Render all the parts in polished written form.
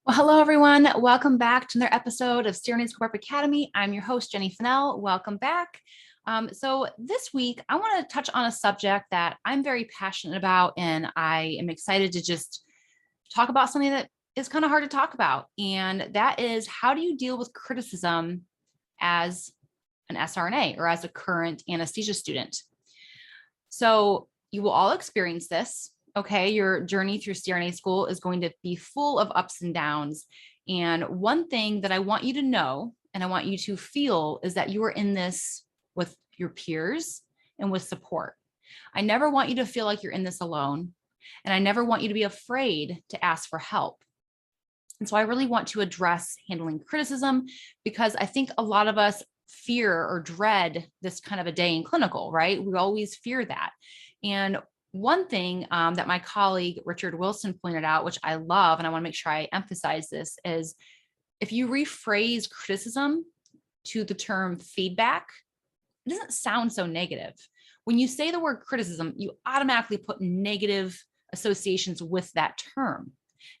Well, hello, everyone. Welcome back to another episode of CRNA's Corporate Academy. I'm your host, Jenny Fennell. Welcome back. So this week, I want to touch on a subject that I'm very passionate about, and I am excited to just talk about something that is kind of hard to talk about. And that is, how do you deal with criticism as an SRNA or as a current anesthesia student? So you will all experience this. Okay, your journey through CRNA school is going to be full of ups and downs. And one thing that I want you to know and I want you to feel is that you are in this with your peers and with support. I never want you to feel like you're in this alone. And I never want you to be afraid to ask for help. And so I really want to address handling criticism because I think a lot of us fear or dread this kind of a day in clinical, right? We always fear that. And one thing that my colleague Richard Wilson pointed out, which I love, and I want to make sure I emphasize this, is if you rephrase criticism to the term feedback, it doesn't sound so negative. When you say the word criticism, you automatically put negative associations with that term.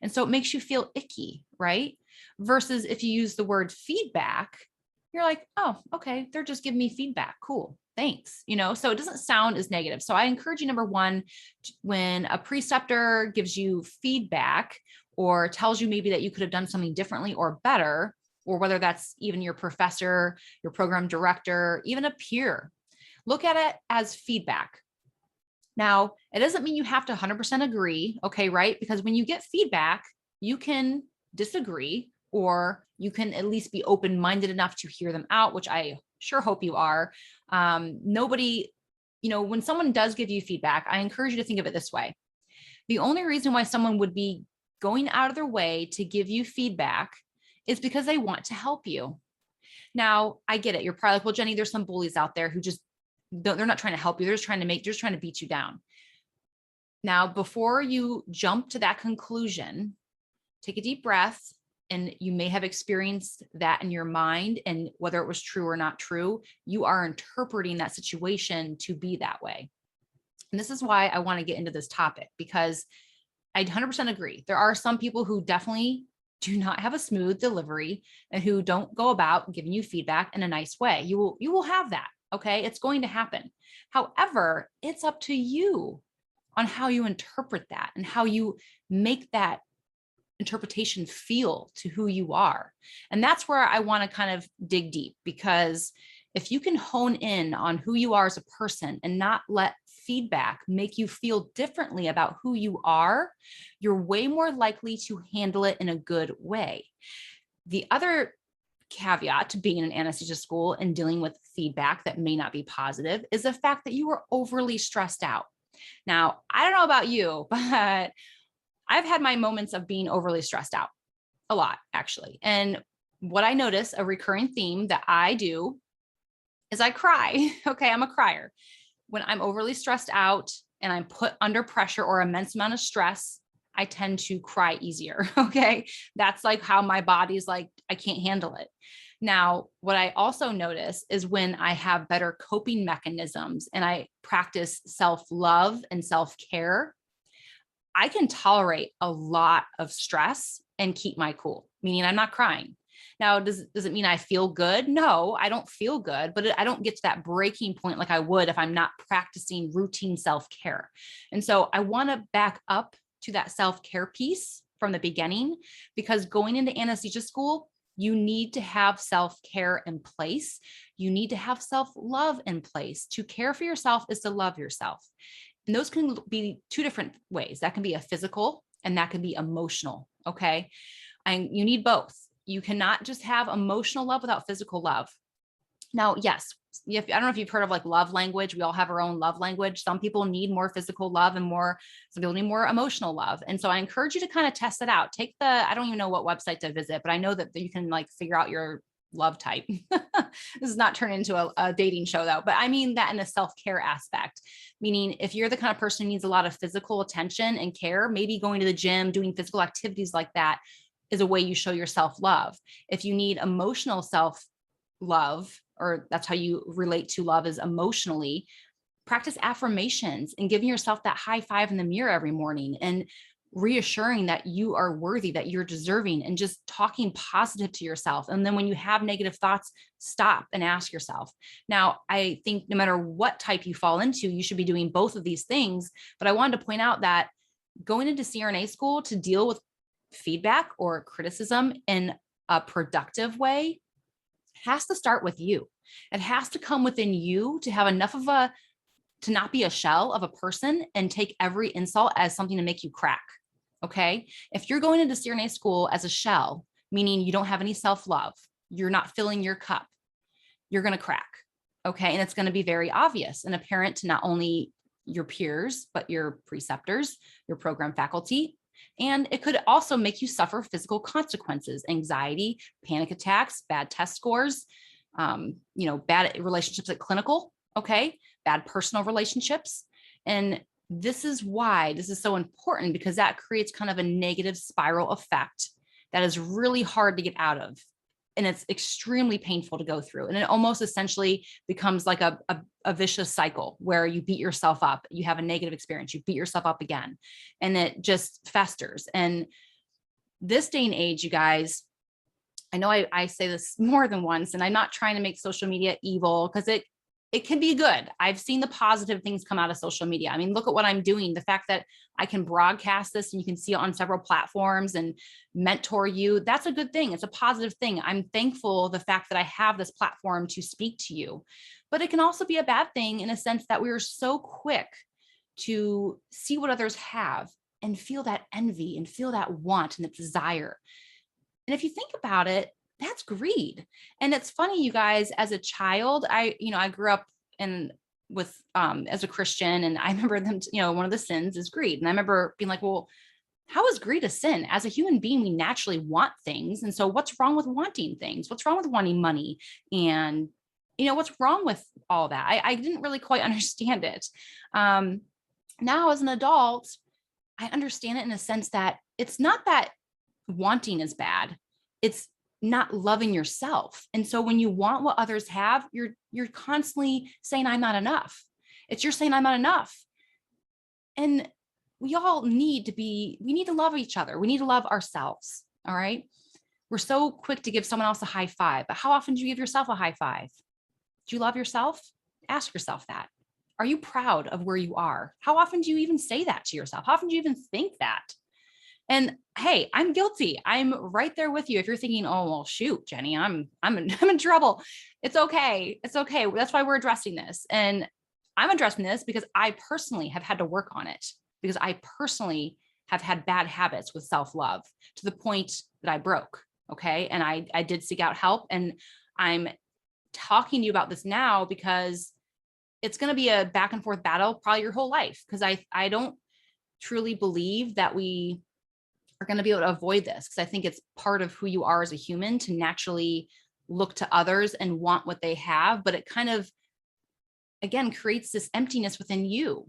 And so it makes you feel icky, right? Versus if you use the word feedback, you're like, oh, okay, they're just giving me feedback. Cool. Thanks. So it doesn't sound as negative. So I encourage you, number one, when a preceptor gives you feedback or tells you maybe that you could have done something differently or better, or whether that's even your professor, your program director, even a peer, look at it as feedback. Now, it doesn't mean you have to 100% agree, okay, right? Because when you get feedback, you can disagree, or you can at least be open-minded enough to hear them out, which I sure hope you are. When someone does give you feedback, I encourage you to think of it this way. The only reason why someone would be going out of their way to give you feedback is because they want to help you. Now, I get it. You're probably like, well, Jenny, there's some bullies out there who they're not trying to help you. They're just trying to beat you down. Now, before you jump to that conclusion, take a deep breath. And you may have experienced that in your mind, and whether it was true or not true, you are interpreting that situation to be that way. And this is why I want to get into this topic, because I 100% agree. There are some people who definitely do not have a smooth delivery and who don't go about giving you feedback in a nice way. You will have that. Okay. It's going to happen. However, it's up to you on how you interpret that and how you make that interpretation feel to who you are. And that's where I want to kind of dig deep, because if you can hone in on who you are as a person and not let feedback make you feel differently about who you are, you're way more likely to handle it in a good way. The other caveat to being in an anesthesia school and dealing with feedback that may not be positive is the fact that you are overly stressed out. Now, I don't know about you, but I've had my moments of being overly stressed out a lot, actually. And what I notice, a recurring theme that I do is I cry. Okay, I'm a crier. When I'm overly stressed out and I'm put under pressure or immense amount of stress, I tend to cry easier. Okay, that's like how my body's like, I can't handle it. Now, what I also notice is when I have better coping mechanisms and I practice self-love and self-care, I can tolerate a lot of stress and keep my cool, meaning I'm not crying. Now, does it mean I feel good? No, I don't feel good, but I don't get to that breaking point like I would if I'm not practicing routine self-care. And so I want to back up to that self-care piece from the beginning, because going into anesthesia school, you need to have self-care in place. You need to have self-love in place. To care for yourself is to love yourself. And those can be two different ways. That can be a physical and that can be emotional. Okay. And you need both. You cannot just have emotional love without physical love. Now, yes, I don't know if you've heard of like love language. We all have our own love language. Some people need more physical love and some people need more emotional love. And so I encourage you to kind of test it out. I don't even know what website to visit, but I know that you can like figure out your love type. This is not turned into a dating show though, but I mean that in a self-care aspect, meaning if you're the kind of person who needs a lot of physical attention and care, maybe going to the gym, doing physical activities like that is a way you show your self-love. If you need emotional self-love, or that's how you relate to love is emotionally, practice affirmations and giving yourself that high five in the mirror every morning. And reassuring that you are worthy, that you're deserving, and just talking positive to yourself. And then when you have negative thoughts, stop and ask yourself. Now, I think no matter what type you fall into, you should be doing both of these things. But I wanted to point out that going into CRNA school to deal with feedback or criticism in a productive way has to start with you. It has to come within you to have enough of to not be a shell of a person and take every insult as something to make you crack. Okay. If you're going into CRNA school as a shell, meaning you don't have any self-love, you're not filling your cup, you're going to crack. Okay. And it's going to be very obvious and apparent to not only your peers, but your preceptors, your program faculty. And it could also make you suffer physical consequences, anxiety, panic attacks, bad test scores, bad relationships at clinical. Okay. Bad personal relationships. And this is why this is so important, because that creates kind of a negative spiral effect that is really hard to get out of. And it's extremely painful to go through. And it almost essentially becomes like a vicious cycle where you beat yourself up, you have a negative experience, you beat yourself up again, and it just festers. And this day and age, you guys, I know I say this more than once, and I'm not trying to make social media evil, because it can be good. I've seen the positive things come out of social media. I mean, look at what I'm doing. The fact that I can broadcast this and you can see it on several platforms and mentor you, that's a good thing. It's a positive thing. I'm thankful the fact that I have this platform to speak to you, but it can also be a bad thing in a sense that we are so quick to see what others have and feel that envy and feel that want and that desire. And if you think about it, that's greed. And it's funny, you guys, as a child, I grew up as a Christian, and I remember them, one of the sins is greed. And I remember being like, well, how is greed a sin? As a human being, we naturally want things. And so what's wrong with wanting things? What's wrong with wanting money? And, what's wrong with all that? I didn't really quite understand it. Now as an adult, I understand it in a sense that it's not that wanting is bad. It's not loving yourself. And so when you want what others have, you're constantly saying, I'm not enough. You're saying I'm not enough. And we all need to love each other. We need to love ourselves. All right. We're so quick to give someone else a high five, but how often do you give yourself a high five? Do you love yourself? Ask yourself that. Are you proud of where you are? How often do you even say that to yourself? How often do you even think that? And hey, I'm guilty. I'm right there with you. If you're thinking, oh, well, shoot, Jenny, I'm in trouble. It's okay. It's okay. That's why we're addressing this. And I'm addressing this because I personally have had to work on it, because I personally have had bad habits with self-love to the point that I broke. Okay. And I did seek out help, and I'm talking to you about this now because it's going to be a back and forth battle probably your whole life. Because I don't truly believe that we are going to be able to avoid this, because I think it's part of who you are as a human to naturally look to others and want what they have. But it kind of, again, creates this emptiness within you.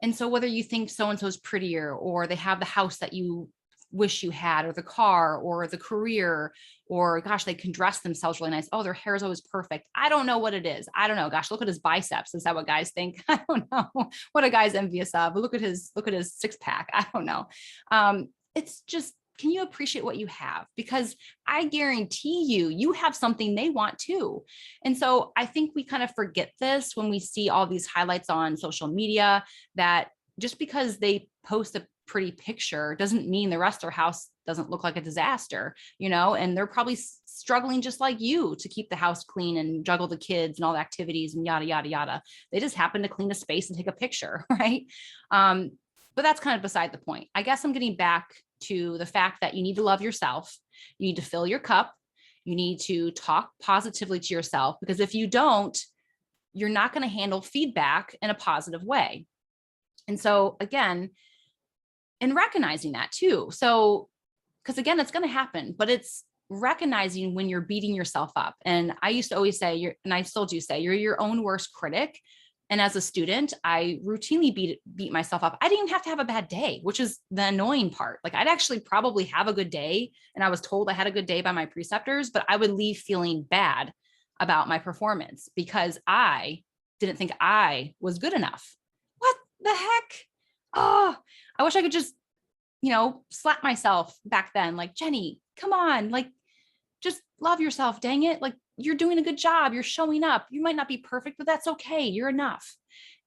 And so whether you think so-and-so is prettier, or they have the house that you wish you had, or the car, or the career, or gosh, they can dress themselves really nice. Oh, their hair is always perfect. I don't know what it is. I don't know. Gosh, look at his biceps. Is that what guys think? I don't know what a guy's envious of. Look at his six pack. I don't know. It's just, can you appreciate what you have? Because I guarantee you have something they want too. And so I think we kind of forget this when we see all these highlights on social media, that just because they post a pretty picture doesn't mean the rest of their house doesn't look like a disaster, and they're probably struggling just like you to keep the house clean and juggle the kids and all the activities and yada, yada, yada. They just happen to clean a space and take a picture, right? But that's kind of beside the point. I guess I'm getting back to the fact that you need to love yourself. You need to fill your cup. You need to talk positively to yourself, because if you don't, you're not going to handle feedback in a positive way. And so again, and recognizing that too. So, because again, it's going to happen, but it's recognizing when you're beating yourself up. And I used to always say, and I still do say, you're your own worst critic. And as a student, I routinely beat myself up. I didn't even have to have a bad day, which is the annoying part. Like, I'd actually probably have a good day, and I was told I had a good day by my preceptors, but I would leave feeling bad about my performance because I didn't think I was good enough. What the heck? Oh, I wish I could just slap myself back then, like, Jenny, come on, like, just love yourself, dang it. Like, you're doing a good job. You're showing up. You might not be perfect, but that's okay. You're enough.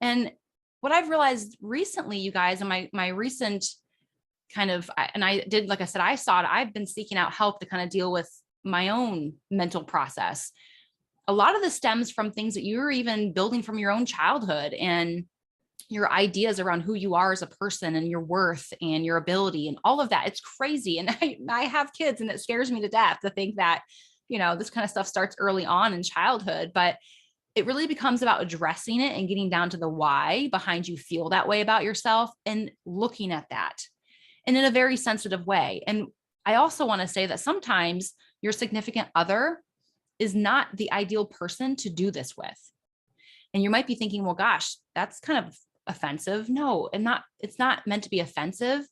And what I've realized recently, you guys, and my recent kind of, and I did, like I said, I've been seeking out help to kind of deal with my own mental process. A lot of this stems from things that you're even building from your own childhood and your ideas around who you are as a person and your worth and your ability and all of that. It's crazy. And I have kids, and it scares me to death to think that, this kind of stuff starts early on in childhood, but it really becomes about addressing it and getting down to the why behind you feel that way about yourself and looking at that and in a very sensitive way. And I also want to say that sometimes your significant other is not the ideal person to do this with. And you might be thinking, well, gosh, that's kind of offensive. No, it's not meant to be offensive.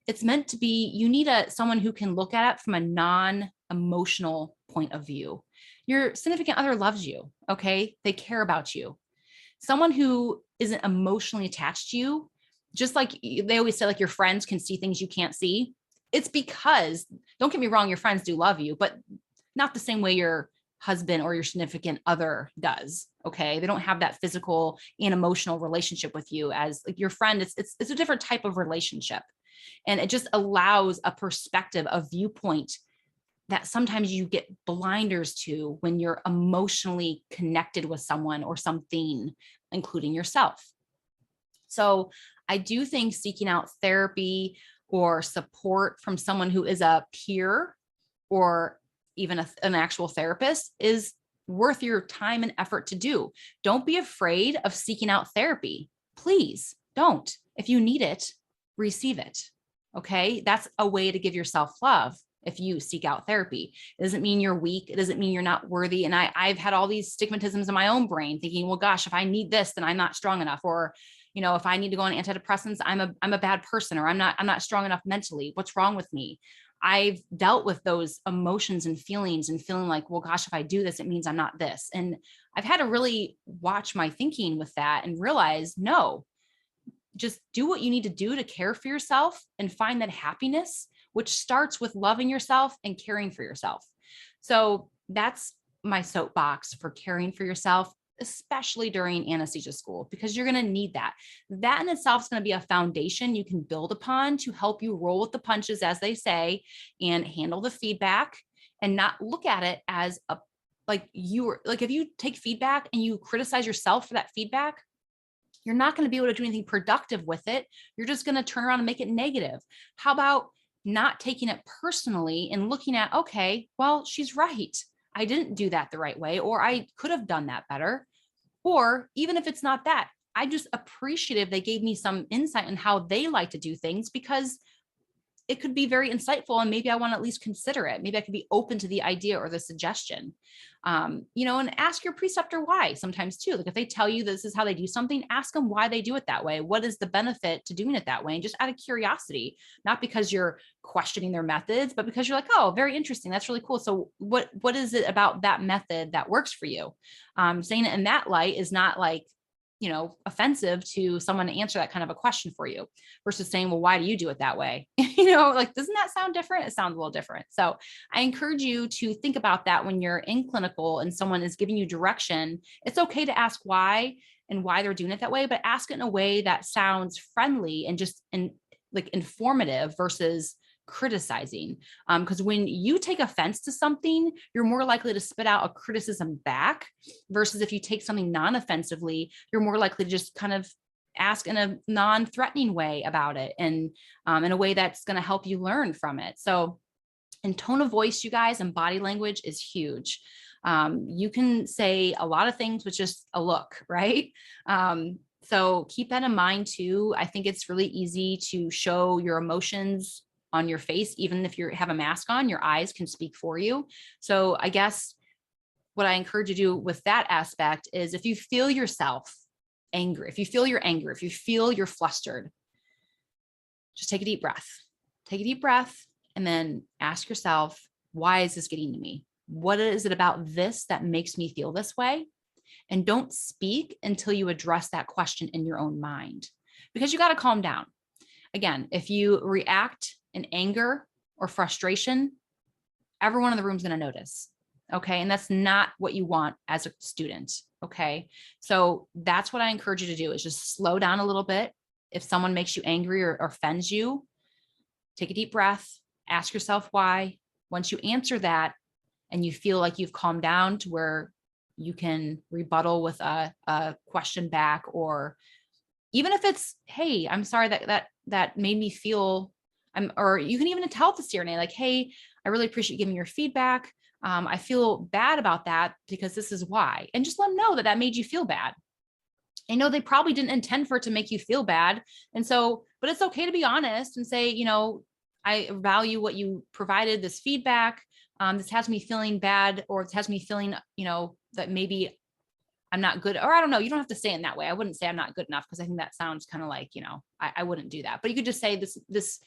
It's meant to be, you need someone who can look at it from a non-emotional point of view. Your significant other loves you. Okay. They care about you. Someone who isn't emotionally attached to you, just like they always say, like, your friends can see things you can't see. It's because, don't get me wrong, your friends do love you, but not the same way your husband or your significant other does. Okay. They don't have that physical and emotional relationship with you as like your friend. It's a different type of relationship. And it just allows a perspective, a viewpoint that sometimes you get blinders to when you're emotionally connected with someone or something, including yourself. So I do think seeking out therapy or support from someone who is a peer or even an actual therapist is worth your time and effort to do. Don't be afraid of seeking out therapy. Please don't. If you need it, receive it. Okay. That's a way to give yourself love. If you seek out therapy, it doesn't mean you're weak. It doesn't mean you're not worthy. And I've had all these stigmatisms in my own brain thinking, well, gosh, if I need this, then I'm not strong enough. Or, if I need to go on antidepressants, I'm a bad person, or I'm not strong enough mentally. What's wrong with me? I've dealt with those emotions and feelings and feeling like, well, gosh, if I do this, it means I'm not this. And I've had to really watch my thinking with that and realize, no, just do what you need to do to care for yourself and find that happiness, which starts with loving yourself and caring for yourself. So that's my soapbox for caring for yourself, especially during anesthesia school, because you're going to need that. That in itself is going to be a foundation you can build upon to help you roll with the punches, as they say, and handle the feedback and not look at it as if you take feedback and you criticize yourself for that feedback, you're not going to be able to do anything productive with it. You're just going to turn around and make it negative. How about not taking it personally and looking at, okay, well, she's right. I didn't do that the right way, or I could have done that better. Or even if it's not that, I'm just appreciative they gave me some insight on how they like to do things, because it could be very insightful and maybe I want to at least consider it. Maybe I could be open to the idea or the suggestion, and ask your preceptor why sometimes too. Like if they tell you this is how they do something, ask them why they do it that way. What is the benefit to doing it that way? And just out of curiosity, not because you're questioning their methods, but because you're like, oh, very interesting. That's really cool. So what is it about that method that works for you? Saying it in that light is not like, offensive to someone to answer that kind of a question for you versus saying, well, why do you do it that way? Doesn't that sound different? It sounds a little different. So I encourage you to think about that when you're in clinical and someone is giving you direction. It's okay to ask why and why they're doing it that way, but ask it in a way that sounds friendly and just informative versus criticizing. Because when you take offense to something, you're more likely to spit out a criticism back versus if you take something non-offensively, you're more likely to just kind of ask in a non-threatening way about it and in a way that's going to help you learn from it. So in tone of voice, you guys, and body language is huge. You can say a lot of things with just a look, right? So keep that in mind too. I think it's really easy to show your emotions on your face. Even if you have a mask on, your eyes can speak for you. So I guess what I encourage you to do with that aspect is if you feel yourself angry, if you feel your anger, if you feel you're flustered, just take a deep breath and then ask yourself, why is this getting to me? What is it about this that makes me feel this way? And don't speak until you address that question in your own mind, because you got to calm down. Again, if you react in anger or frustration, everyone in the room is going to notice. Okay. And that's not what you want as a student. Okay. So that's what I encourage you to do, is just slow down a little bit. If someone makes you angry or offends you, take a deep breath, ask yourself why. Once you answer that and you feel like you've calmed down to where you can rebuttal with a question back, or even if it's, hey, I'm sorry that made me feel, or you can even tell the CRNA like, hey, I really appreciate giving your feedback. I feel bad about that because this is why. And just let them know that that made you feel bad. I know they probably didn't intend for it to make you feel bad. And so, but it's okay to be honest and say, I value what you provided, this feedback. This has me feeling bad, or it has me feeling, that maybe I'm not good, or I don't know. You don't have to say it in that way. I wouldn't say I'm not good enough, because I think that sounds kind of like, I wouldn't do that. But you could just say this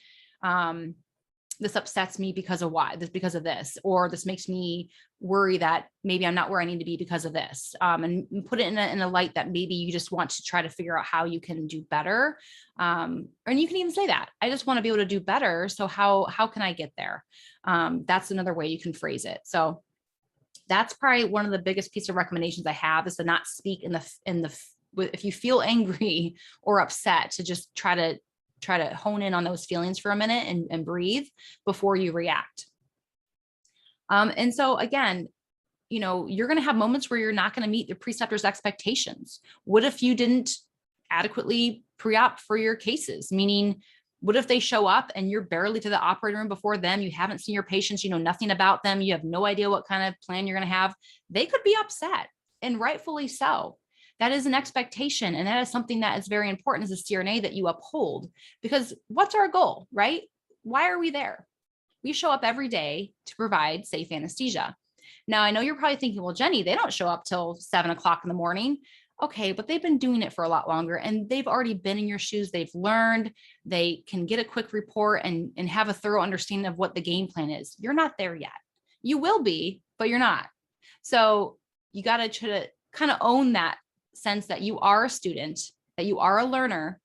upsets me because of why, because of this, or this makes me worry that maybe I'm not where I need to be because of this, and put it in a light that maybe you just want to try to figure out how you can do better. And you can even say that, I just want to be able to do better. So how can I get there? That's another way you can phrase it. So that's probably one of the biggest piece of recommendations I have, is to not speak if you feel angry or upset, to just try to hone in on those feelings for a minute and breathe before you react. And so again, you're going to have moments where you're not going to meet the preceptor's expectations. What if you didn't adequately pre-op for your cases? Meaning, what if they show up and you're barely to the operating room before them? You haven't seen your patients, you know nothing about them. You have no idea what kind of plan you're going to have. They could be upset, and rightfully so. That is an expectation. And that is something that is very important as a CRNA that you uphold, because what's our goal, right? Why are we there? We show up every day to provide safe anesthesia. Now, I know you're probably thinking, well, Jenny, they don't show up till 7 o'clock in the morning. Okay, but they've been doing it for a lot longer, and they've already been in your shoes. They've learned, they can get a quick report and have a thorough understanding of what the game plan is. You're not there yet. You will be, but you're not. So you got to try to kind of own that sense that you are a student, that you are a learner.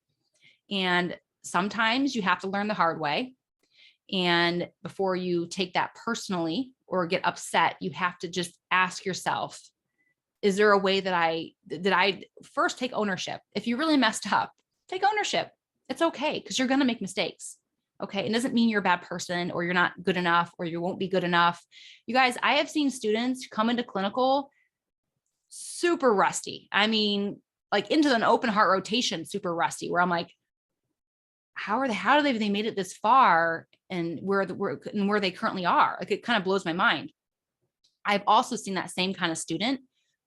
And sometimes you have to learn the hard way. And before you take that personally or get upset, you have to just ask yourself, is there a way that I first take ownership? If you really messed up, take ownership. It's okay, because you're going to make mistakes. Okay. It doesn't mean you're a bad person, or you're not good enough, or you won't be good enough. You guys, I have seen students come into clinical super rusty. I mean, like into an open heart rotation, super rusty, where I'm like, how do they made it this far, and where they currently are? Like, it kind of blows my mind. I've also seen that same kind of student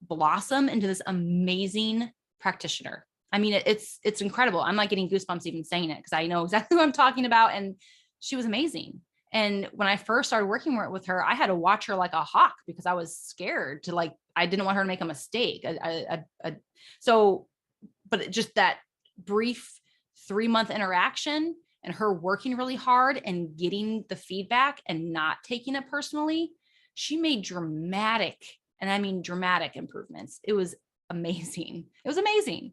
blossom into this amazing practitioner. I mean, it's incredible. I'm like getting goosebumps even saying it, because I know exactly what I'm talking about. And she was amazing. And when I first started working with her, I had to watch her like a hawk, because I was scared to I didn't want her to make a mistake. But just that brief 3-month interaction and her working really hard and getting the feedback and not taking it personally, she made dramatic, and I mean dramatic, improvements. It was amazing. It was amazing.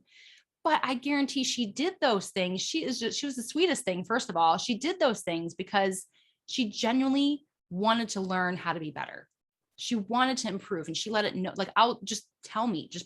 But I guarantee she did those things. She was the sweetest thing. First of all, she did those things because she genuinely wanted to learn how to be better. She wanted to improve, and she let it know, like, just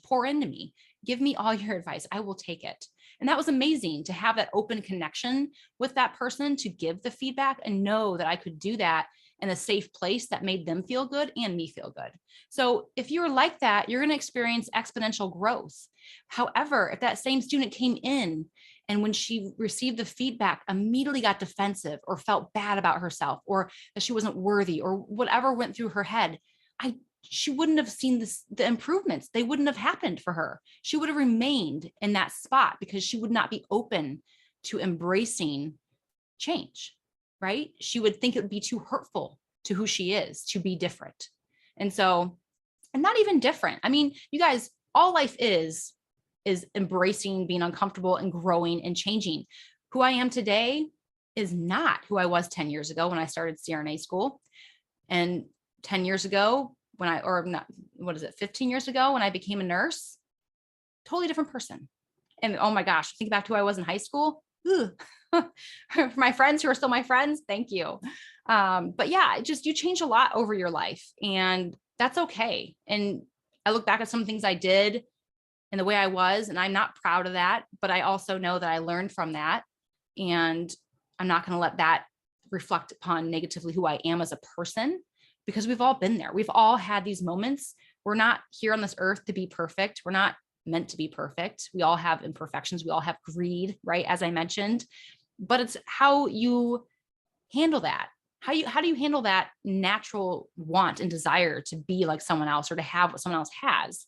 pour into me, give me all your advice. I will take it. And that was amazing to have that open connection with that person, to give the feedback and know that I could do that in a safe place that made them feel good and me feel good. So if you're like that, you're going to experience exponential growth. However, if that same student came in and when she received the feedback, immediately got defensive or felt bad about herself, or that she wasn't worthy, or whatever went through her head, she wouldn't have seen the improvements. They wouldn't have happened for her. She would have remained in that spot, because she would not be open to embracing change, right? She would think it would be too hurtful to who she is to be different. And not even different. I mean, you guys, all life is embracing being uncomfortable and growing and changing. Who I am today is not who I was 10 years ago when I started CRNA school. And 10 years ago, 15 years ago when I became a nurse, totally different person. And oh my gosh, think back to who I was in high school, For my friends who are still my friends, thank you. But yeah, just you change a lot over your life, and that's okay. And I look back at some things I did and the way I was, and I'm not proud of that, but I also know that I learned from that. And I'm not going to let that reflect upon negatively who I am as a person, because we've all been there. We've all had these moments. We're not here on this earth to be perfect. We're not meant to be perfect. We all have imperfections. We all have greed, right? As I mentioned, but it's how you handle that. How do you handle that natural want and desire to be like someone else or to have what someone else has?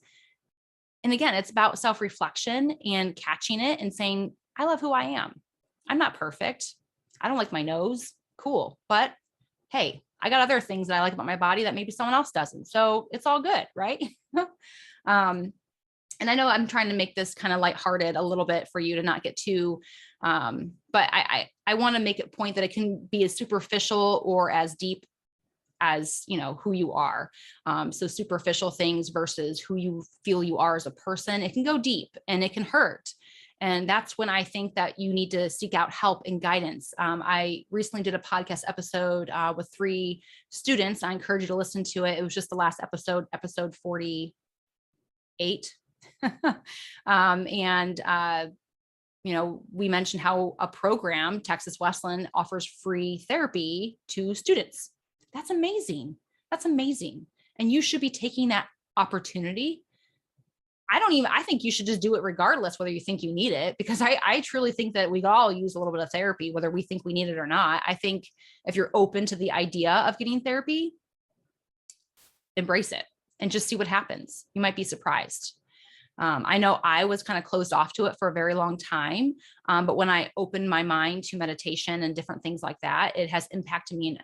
And again, it's about self-reflection and catching it and saying, I love who I am. I'm not perfect. I don't like my nose. Cool. But hey, I got other things that I like about my body that maybe someone else doesn't. So it's all good, right? And I know I'm trying to make this kind of lighthearted a little bit for you to not get too, but I want to make a point that it can be as superficial or as deep as, who you are. So superficial things versus who you feel you are as a person, it can go deep and it can hurt. And that's when I think that you need to seek out help and guidance. I recently did a podcast episode with 3 students. I encourage you to listen to it. It was just the last episode, episode 48. We mentioned how a program, Texas Wesleyan, offers free therapy to students. That's amazing. That's amazing. And you should be taking that opportunity. I think you should just do it regardless whether you think you need it, because I truly think that we all use a little bit of therapy, whether we think we need it or not. I think if you're open to the idea of getting therapy, embrace it and just see what happens. You might be surprised. I know I was kind of closed off to it for a very long time. But when I opened my mind to meditation and different things like that, it has impacted me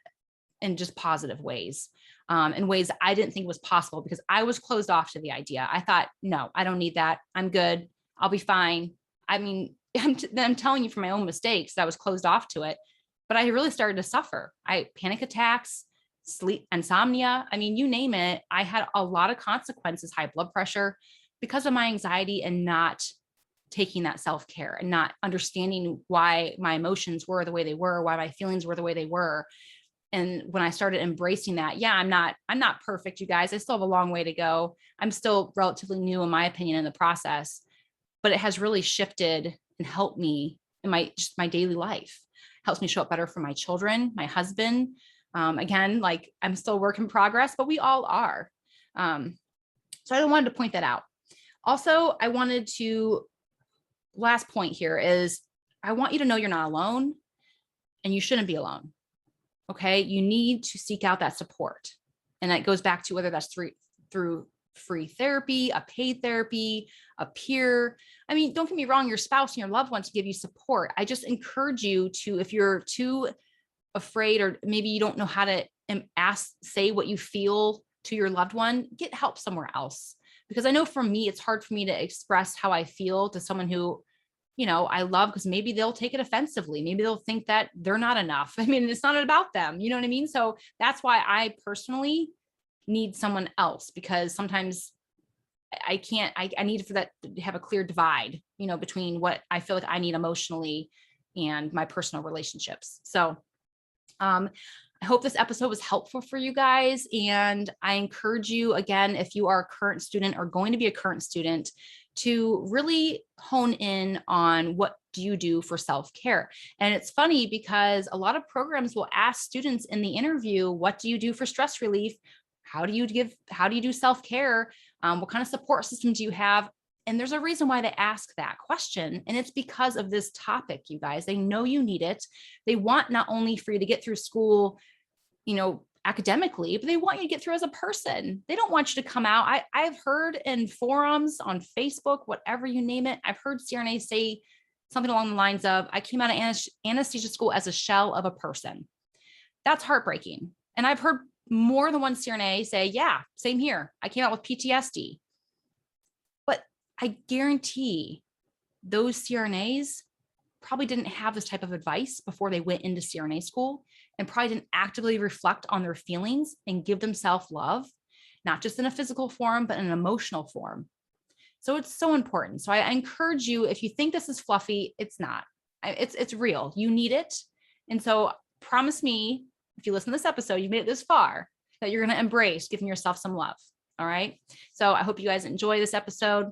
in just positive ways, in ways I didn't think was possible, because I was closed off to the idea. I thought, no, I don't need that. I'm good. I'll be fine. I mean, I'm telling you from my own mistakes that I was closed off to it, but I really started to suffer. Panic attacks, sleep, insomnia. I mean, you name it. I had a lot of consequences, high blood pressure, because of my anxiety and not taking that self-care and not understanding why my emotions were the way they were, why my feelings were the way they were. And when I started embracing that, yeah, I'm not perfect, you guys. I still have a long way to go. I'm still relatively new, in my opinion, in the process, but it has really shifted and helped me in my daily life. It helps me show up better for my children, my husband. Again, like, I'm still a work in progress, but we all are. So I wanted to point that out. Also, last point here is, I want you to know you're not alone, and you shouldn't be alone. Okay. You need to seek out that support. And that goes back to whether that's through free therapy, a paid therapy, a peer. I mean, don't get me wrong, your spouse and your loved ones give you support. I just encourage you to, if you're too afraid, or maybe you don't know how to say what you feel to your loved one, get help somewhere else. Because I know for me, it's hard for me to express how I feel to someone who, I love, because maybe they'll take it offensively. Maybe they'll think that they're not enough. I mean, it's not about them. You know what I mean? So that's why I personally need someone else, because sometimes I can't, I need for that to have a clear divide, between what I feel like I need emotionally and my personal relationships. So, I hope this episode was helpful for you guys. And I encourage you, again, if you are a current student or going to be a current student, to really hone in on what do you do for self-care. And it's funny because a lot of programs will ask students in the interview, what do you do for stress relief? How do you do self-care? What kind of support system do you have? And there's a reason why they ask that question. And it's because of this topic, you guys. They know you need it. They want not only for you to get through school, academically, but they want you to get through as a person. They don't want you to come out. I've heard in forums on Facebook, whatever you name it, I've heard CRNA say something along the lines of, I came out of anesthesia school as a shell of a person. That's heartbreaking. And I've heard more than one CRNA say, yeah, same here. I came out with PTSD. But I guarantee those CRNAs probably didn't have this type of advice before they went into CRNA school, and probably didn't actively reflect on their feelings and give them self-love, not just in a physical form, but in an emotional form. So it's so important. So I encourage you, if you think this is fluffy, it's not. It's real. You need it. And so promise me, if you listen to this episode, you made it this far, that you're going to embrace giving yourself some love. All right. So I hope you guys enjoy this episode.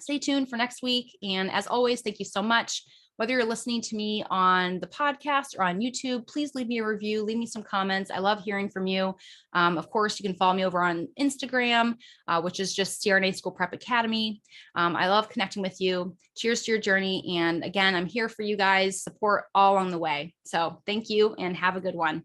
Stay tuned for next week. And as always, thank you so much. Whether you're listening to me on the podcast or on YouTube, please leave me a review, leave me some comments. I love hearing from you. Of course, you can follow me over on Instagram, which is just CRNA School Prep Academy. I love connecting with you. Cheers to your journey. And again, I'm here for you guys, support all along the way. So thank you and have a good one.